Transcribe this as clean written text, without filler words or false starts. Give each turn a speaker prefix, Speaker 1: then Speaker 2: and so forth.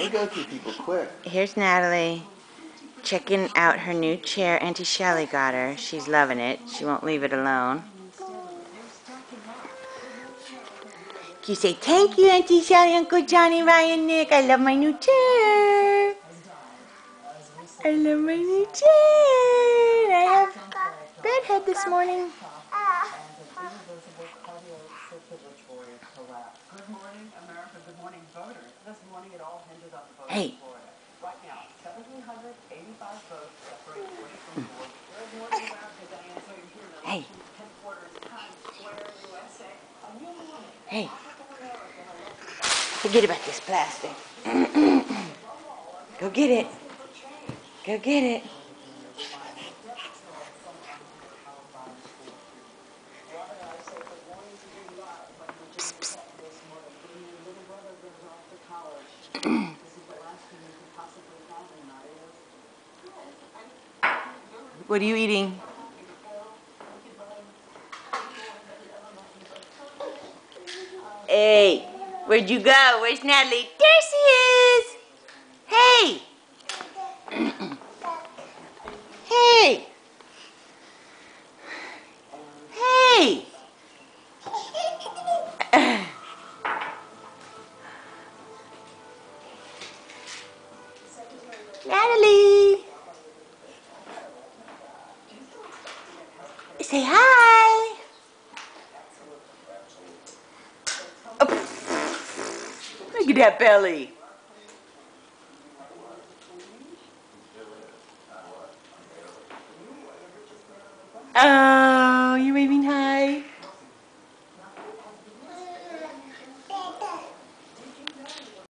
Speaker 1: They go through people quick.
Speaker 2: Here's Natalie checking out her new chair Auntie Shelly got her. She's loving it. She won't leave it alone. Can you say thank you, Auntie Shelly, Uncle Johnny, Ryan, Nick? I love my new chair. I love my new chair. I have bedhead this morning.
Speaker 3: Good morning, America. Good morning, voters. This morning it all hinges on the vote
Speaker 2: Hey.
Speaker 3: in Florida. Right now, 1,785 votes separate 20 from 4. Good morning, America. Diane Sawyer here in the
Speaker 2: Hey.
Speaker 3: headquarters, Times Square, USA. A new morning.
Speaker 2: Hey.
Speaker 3: African American
Speaker 2: Forget about this plastic. Go get it. Go get it. Psst, psst. What are you eating? Hey, where'd you go? Where's Natalie? There she is! Hey! Hey! Hey! Natalie! Say hi! Oh, look at that belly! Oh, you're waving hi.